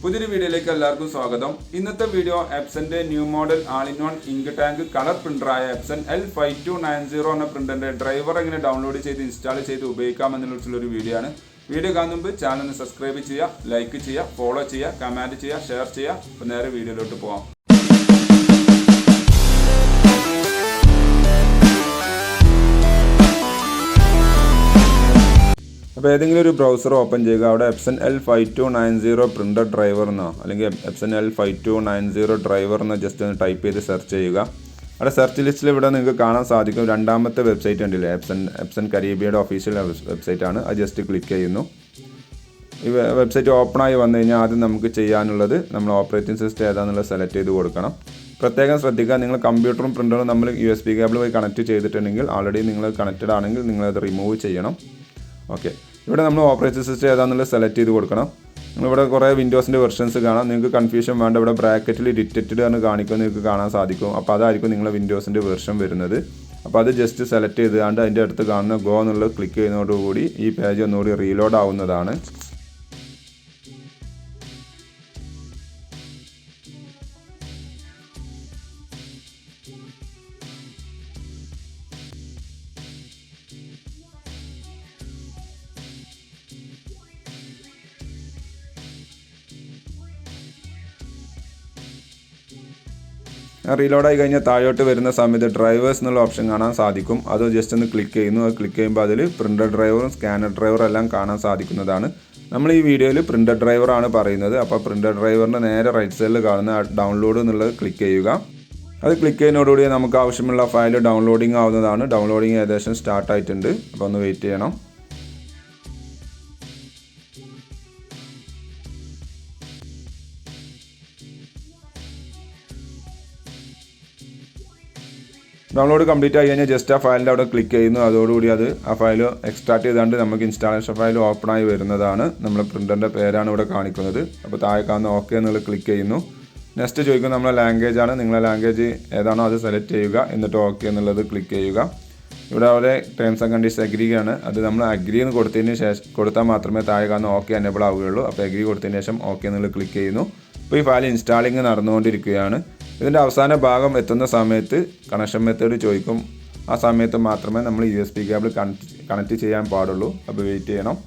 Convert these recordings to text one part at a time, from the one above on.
പുതിയൊരു വീഡിയോയിലേക്ക് എല്ലാവർക്കും സ്വാഗതം. ഇന്നത്തെ വീഡിയോ എപ്സന്റെ new model all in one ink tank colour പ്രിന്ററായ എപ്സൺ L5290 എന്ന പ്രിന്ററിന്റെ ഡ്രൈവർ എങ്ങനെ ഡൗൺലോഡ് ചെയ്ത് ഇൻസ്റ്റാൾ ചെയ്ത് ഉപയോഗിക്കാമെന്നുള്ള ഒരു വീഡിയോ ആണ്. വീഡിയോ കാണുമ്പോൾ ചാനൽ സബ്സ്ക്രൈബ് ചെയ്യുക, ലൈക്ക് ചെയ്യുക, ഫോളോ ചെയ്യുക, കമന്റ് ചെയ്യുക, ഷെയർ ചെയ്യുക. അപ്പോൾ നേരെ വീഡിയോയിലോട്ട് പോകാം. അപ്പോൾ ഏതെങ്കിലും ഒരു ബ്രൗസർ ഓപ്പൺ ചെയ്യുക. അവിടെ എപ്സൺ L5290 പ്രിൻ്റർ ഡ്രൈവർ എന്നോ അല്ലെങ്കിൽ എപ്സൺ L5290 ഡ്രൈവർ എന്നോ ജസ്റ്റ് ഒന്ന് ടൈപ്പ് ചെയ്ത് സെർച്ച് ചെയ്യുക. അവിടെ സെർച്ച് ലിസ്റ്റിൽ ഇവിടെ നിങ്ങൾക്ക് കാണാൻ സാധിക്കും രണ്ടാമത്തെ വെബ്സൈറ്റ് ഉണ്ടല്ലേ, എപ്സൺ കരീബിയയുടെ ഒഫീഷ്യൽ വെബ്സൈറ്റാണ്. അത് ജസ്റ്റ് ക്ലിക്ക് ചെയ്യുന്നു. ഈ വെബ്സൈറ്റ് ഓപ്പണായി വന്നു കഴിഞ്ഞാൽ ആദ്യം നമുക്ക് ചെയ്യാനുള്ളത് നമ്മൾ ഓപ്പറേറ്റിംഗ് സിസ്റ്റം ഏതാണെന്നുള്ളത് സെലക്ട് ചെയ്ത് കൊടുക്കണം. പ്രത്യേകം ശ്രദ്ധിക്കുക, നിങ്ങൾ കമ്പ്യൂട്ടറും പ്രിൻ്ററും നമ്മൾ USB കേബിൾ വഴി കണക്ട് ചെയ്തിട്ടുണ്ടെങ്കിൽ ഓൾറെഡി നിങ്ങൾ കണക്റ്റഡ് ആണെങ്കിൽ നിങ്ങളത് റിമൂവ് ചെയ്യണം. ഓക്കെ, ഇവിടെ നമ്മൾ ഓപ്പറേറ്റിംഗ് സിസ്റ്റം ഏതാണെന്നുള്ളത് സെലക്ട് ചെയ്ത് കൊടുക്കണം. നിങ്ങളിവിടെ കുറേ വിൻഡോസിൻ്റെ വെർഷൻസ് കാണാം. നിങ്ങൾക്ക് കൺഫ്യൂഷൻ വേണ്ട, ഇവിടെ ബ്രാക്കറ്റിൽ ഡിറ്റക്റ്റഡ് എന്ന് കാണിക്കുമെന്ന് നിങ്ങൾക്ക് കാണാൻ സാധിക്കും. അപ്പോൾ അതായിരിക്കും നിങ്ങളെ വിൻഡോസിൻ്റെ വെർഷൻ വരുന്നത്. അപ്പോൾ അത് ജസ്റ്റ് സെലക്ട് ചെയ്തുകൊണ്ട് അതിൻ്റെ അടുത്ത് കാണുന്ന ഗോ എന്നുള്ളത് ക്ലിക്ക് ചെയ്യുന്നതോടുകൂടി ഈ പേജ് ഒന്നുകൂടി റീലോഡ് ആവുന്നതാണ്. റീലോഡായി കഴിഞ്ഞാൽ താഴോട്ട് വരുന്ന സമയത്ത് ഡ്രൈവേഴ്സ് എന്നുള്ള ഓപ്ഷൻ കാണാൻ സാധിക്കും. അത് ജസ്റ്റ് ഒന്ന് ക്ലിക്ക് ചെയ്യുന്നു. അത് ക്ലിക്ക് ചെയ്യുമ്പോൾ അതിൽ പ്രിൻ്റർ ഡ്രൈവറും സ്കാനർ ഡ്രൈവറും എല്ലാം കാണാൻ സാധിക്കുന്നതാണ്. നമ്മൾ ഈ വീഡിയോയിൽ പ്രിൻ്റർ ഡ്രൈവറാണ് പറയുന്നത്. അപ്പോൾ പ്രിൻ്റർ ഡ്രൈവറിൻ്റെ നേരെ റൈറ്റ് സൈഡിൽ കാണുന്ന ഡൗൺലോഡ് എന്നുള്ളത് ക്ലിക്ക് ചെയ്യുക. അത് ക്ലിക്ക് ചെയ്യുന്നതോടുകൂടി നമുക്ക് ആവശ്യമുള്ള ഫയൽ ഡൗൺലോഡിങ് ആവുന്നതാണ്. ഡൗൺലോഡിങ് ഏകദേശം സ്റ്റാർട്ട് ആയിട്ടുണ്ട്. അപ്പോൾ ഒന്ന് വെയിറ്റ് ചെയ്യണം. ഡൗൺലോഡ് കംപ്ലീറ്റ് ആയി കഴിഞ്ഞാൽ ജസ്റ്റ് ആ ഫയലിൻ്റെ അവിടെ ക്ലിക്ക് ചെയ്യുന്നു. അതോടുകൂടി ആ ഫയൽ എക്സ്ട്രാക്ട് ചെയ്തുകൊണ്ട് നമുക്ക് ഇൻസ്റ്റാളേഷൻ ഫയൽ ഓപ്പൺ ആയി വരുന്നതാണ്. നമ്മുടെ പ്രിൻ്ററിൻ്റെ പേരാണ് ഇവിടെ കാണിക്കുന്നത്. അപ്പോൾ താഴെ കാണുന്ന ഓക്കെ എന്നുള്ളത് ക്ലിക്ക് ചെയ്യുന്നു. നെക്സ്റ്റ് ചോദിക്കുന്നത് നമ്മളെ ലാംഗ്വേജ് ആണ്. നിങ്ങളെ ലാംഗ്വേജ് ഏതാണോ അത് സെലക്ട് ചെയ്യുക. എന്നിട്ട് ഓക്കെ എന്നുള്ളത് ക്ലിക്ക് ചെയ്യുക. ഇവിടെ അവരെ ടേംസ് ആൻഡ് കണ്ടീഷൻസ് അഗ്രി ആണ്. അത് നമ്മൾ അഗ്രി എന്ന് കൊടുത്താൽ മാത്രമേ താഴെ കാണുന്ന ഓക്കെ എനേബിൾ ആവുകയുള്ളൂ. അപ്പോൾ അഗ്രി കൊടുത്തതിന് ശേഷം ഓക്കെ എന്നുള്ളത് ക്ലിക്ക് ചെയ്യുന്നു. ഇപ്പോൾ ഈ ഫയൽ ഇൻസ്റ്റാളിങ് നടന്നുകൊണ്ടിരിക്കുകയാണ്. ഇതിൻ്റെ അവസാന ഭാഗം എത്തുന്ന സമയത്ത് കണക്ഷൻ മെത്തേഡ് ചോദിക്കും. ആ സമയത്ത് മാത്രമേ നമ്മൾ USB കേബിൾ കണക്ട് ചെയ്യാൻ പാടുള്ളൂ. അപ്പോൾ വെയിറ്റ് ചെയ്യണം.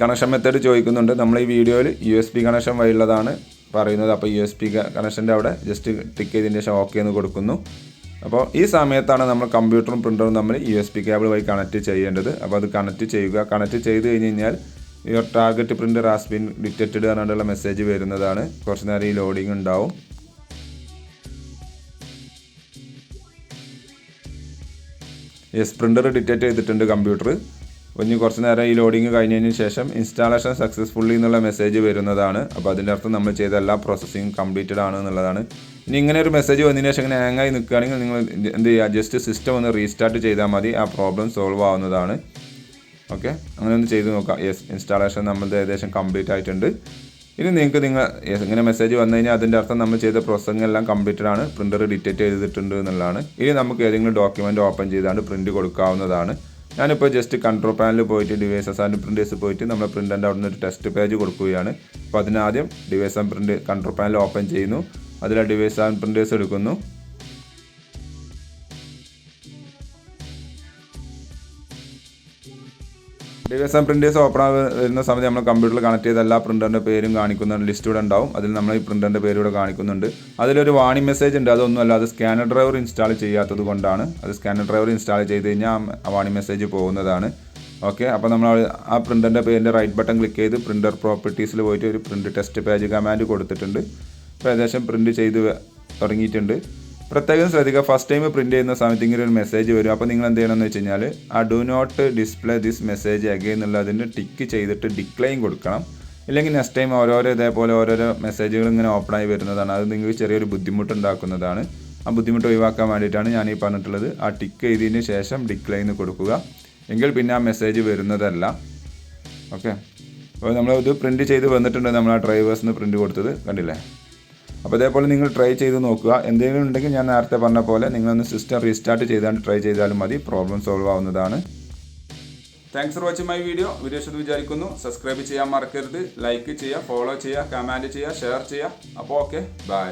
കണക്ഷൻ മെത്തേഡ് ചോദിക്കുന്നുണ്ട്. നമ്മൾ ഈ വീഡിയോയിൽ USB കണക്ഷൻ വഴിയുള്ളതാണ് പറയുന്നത്. അപ്പോൾ USB കണക്ഷൻ്റെ അവിടെ ജസ്റ്റ് ടിക്ക് ചെയ്തതിന് ശേഷം ഓക്കെ എന്ന് കൊടുക്കുന്നു. അപ്പോൾ ഈ സമയത്താണ് നമ്മൾ കമ്പ്യൂട്ടറും പ്രിൻ്ററും തമ്മിൽ USB കേബിൾ വഴി കണക്ട് ചെയ്യേണ്ടത്. അപ്പോൾ അത് കണക്ട് ചെയ്യുക. കണക്ട് ചെയ്ത് കഴിഞ്ഞ് കഴിഞ്ഞാൽ your target printer has been detected പറഞ്ഞുള്ള മെസ്സേജ് വരുന്നതാണ്. കുറച്ച് നേരം ഈ ലോഡിങ് ഉണ്ടാവും. പ്രിൻ്റർ ഡിറ്റക്റ്റ് ചെയ്തിട്ടുണ്ട് കമ്പ്യൂട്ടർ. ഇനി കുറച്ച് നേരം ഈ ലോഡിങ് കഴിഞ്ഞതിന് ശേഷം ഇൻസ്റ്റാളേഷൻ സക്സസ്ഫുള്ളി എന്നുള്ള മെസ്സേജ് വരുന്നതാണ്. അപ്പോൾ അതിൻ്റെ അർത്ഥം നമ്മൾ ചെയ്ത എല്ലാ പ്രോസസ്സിങ് കംപ്ലീറ്റഡ് ആണ് എന്നുള്ളതാണ്. ഇനി ഇങ്ങനെ ഒരു മെസ്സേജ് വന്നതിന് ശേഷം ഇങ്ങനെ ഹാങ്ങായി നിൽക്കുകയാണെങ്കിൽ നിങ്ങൾ എന്ത് ചെയ്യുക, ജസ്റ്റ് സിസ്റ്റം ഒന്ന് റീസ്റ്റാർട്ട് ചെയ്താൽ മതി. ആ പ്രോബ്ലം സോൾവ് ആവുന്നതാണ്. ഓക്കെ, അങ്ങനെ ഒന്ന് ചെയ്ത് നോക്കാം. ഇൻസ്റ്റാളേഷൻ നമ്മളുടെ ഏകദേശം കംപ്ലീറ്റ് ആയിട്ടുണ്ട്. ഇനി നിങ്ങൾക്ക് ഇങ്ങനെ മെസ്സേജ് വന്നു കഴിഞ്ഞാൽ അതിൻ്റെ അർത്ഥം നമ്മൾ ചെയ്ത പ്രോസസ്സിംഗ് എല്ലാം കംപ്ലീറ്റഡ് ആണ്, പ്രിൻ്റർ ഡിറ്റക്റ്റ് ചെയ്തിട്ടുണ്ട് എന്നുള്ളതാണ്. ഇനി നമുക്ക് ഏതെങ്കിലും ഡോക്യുമെൻറ്റ് ഓപ്പൺ ചെയ്താണ്ട് പ്രിൻറ്റ് കൊടുക്കാവുന്നതാണ്. ഞാനിപ്പോൾ ജസ്റ്റ് കൺട്രോൾ പാനലിൽ പോയിട്ട് ഡിവൈസസ് ആൻഡ് പ്രിൻറ്റേഴ്സ് പോയിട്ട് നമ്മുടെ പ്രിൻ്ററിൻ്റെ അവിടെ നിന്ന് ഒരു ടെസ്റ്റ് പേജ് കൊടുക്കുകയാണ്. അപ്പോൾ അതിനാദ്യം device and print control panel open ചെയ്യുന്നു. അതിൽ ഡിവൈസ് ആൻഡ് പ്രിൻറ്റേഴ്സ് എടുക്കുന്നു. ഡിവൈസ് ആൻഡ് പ്രിൻറ്റേഴ്സ് ഓപ്പൺ വരുന്ന സമയത്ത് നമ്മൾ കമ്പ്യൂട്ടറിൽ കണക്ട് ചെയ്ത എല്ലാ പ്രിൻ്ററിൻ്റെ പേരും കാണിക്കുന്ന ലിസ്റ്റ് ഇവിടെ ഉണ്ടാവും. അതിൽ നമ്മൾ ഈ പ്രിൻ്ററിൻ്റെ പേര് ഇവിടെ കാണിക്കുന്നുണ്ട്. അതിലൊരു വാണിംഗ് മെസ്സേജ് ഉണ്ട്. അതൊന്നുമല്ല, അത് സ്കാനർ ഡ്രൈവർ ഇൻസ്റ്റാൾ ചെയ്യാത്തത് കൊണ്ടാണ്. അത് സ്കാനർ ഡ്രൈവർ ഇൻസ്റ്റാൾ ചെയ്ത് കഴിഞ്ഞാൽ ആ വാണിംഗ് മെസ്സേജ് പോകുന്നതാണ്. ഓക്കെ, അപ്പോൾ നമ്മൾ ആ പ്രിൻ്ററിൻ്റെ പേരിൻ്റെ റൈറ്റ് ബട്ടൺ ക്ലിക്ക് ചെയ്ത് പ്രിൻ്റർ പ്രോപ്പർട്ടീസിൽ പോയിട്ട് ഒരു പ്രിൻ്റ് ടെസ്റ്റ് പേജ് കമാൻഡ് കൊടുത്തിട്ടുണ്ട്. ഇപ്പോൾ ഏകദേശം പ്രിൻ്റ് ചെയ്ത് തുടങ്ങിയിട്ടുണ്ട്. പ്രത്യേകം ശ്രദ്ധിക്കുക, ഫസ്റ്റ് ടൈം പ്രിൻറ്റ് ചെയ്യുന്ന സമയത്ത് ഇങ്ങനെ ഒരു മെസ്സേജ് വരും. അപ്പോൾ നിങ്ങൾ എന്ത് ചെയ്യണമെന്ന് വെച്ച് കഴിഞ്ഞാൽ ആ do not display this message again എന്നുള്ളതിന് ടിക്ക് ചെയ്തിട്ട് ഡിക്ലൈൻ കൊടുക്കണം. ഇല്ലെങ്കിൽ നെക്സ്റ്റ് ടൈം ഇതേപോലെ ഓരോരോ മെസ്സേജുകൾ ഇങ്ങനെ ഓപ്പണായി വരുന്നതാണ്. അത് നിങ്ങൾക്ക് ചെറിയൊരു ബുദ്ധിമുട്ടുണ്ടാക്കുന്നതാണ്. ആ ബുദ്ധിമുട്ട് ഒഴിവാക്കാൻ വേണ്ടിയിട്ടാണ് ഞാൻ ഈ പറഞ്ഞിട്ടുള്ളത്. ആ ടിക്ക് ചെയ്തതിന് ശേഷം ഡിക്ലൈൻ കൊടുക്കുക, എങ്കിൽ പിന്നെ ആ മെസ്സേജ് വരുന്നതല്ല. ഓക്കെ, അപ്പോൾ നമ്മളിത് പ്രിൻറ്റ് ചെയ്ത് വന്നിട്ടുണ്ട്. നമ്മൾ ആ ഡ്രൈവേഴ്സിന് പ്രിൻറ്റ് കൊടുത്തത് കണ്ടില്ലേ. അപ്പോൾ ഇതേപോലെ നിങ്ങൾ ട്രൈ ചെയ്ത് നോക്കുക. എന്തെങ്കിലും ഉണ്ടെങ്കിൽ ഞാൻ നേരത്തെ പറഞ്ഞ പോലെ നിങ്ങളൊന്ന് സിസ്റ്റം റീസ്റ്റാർട്ട് ചെയ്താണ്ട് ട്രൈ ചെയ്താലും മതി, പ്രോബ്ലം സോൾവ് ആവുന്നതാണ്. Thanks for watching my video ഇഷ്ടമെന്ന് വിചാരിക്കുന്നു. സബ്സ്ക്രൈബ് ചെയ്യാൻ മറക്കരുത്, ലൈക്ക് ചെയ്യുക, ഫോളോ ചെയ്യുക, കമൻറ്റ് ചെയ്യുക, ഷെയർ ചെയ്യുക. അപ്പോൾ ഓക്കെ, ബൈ.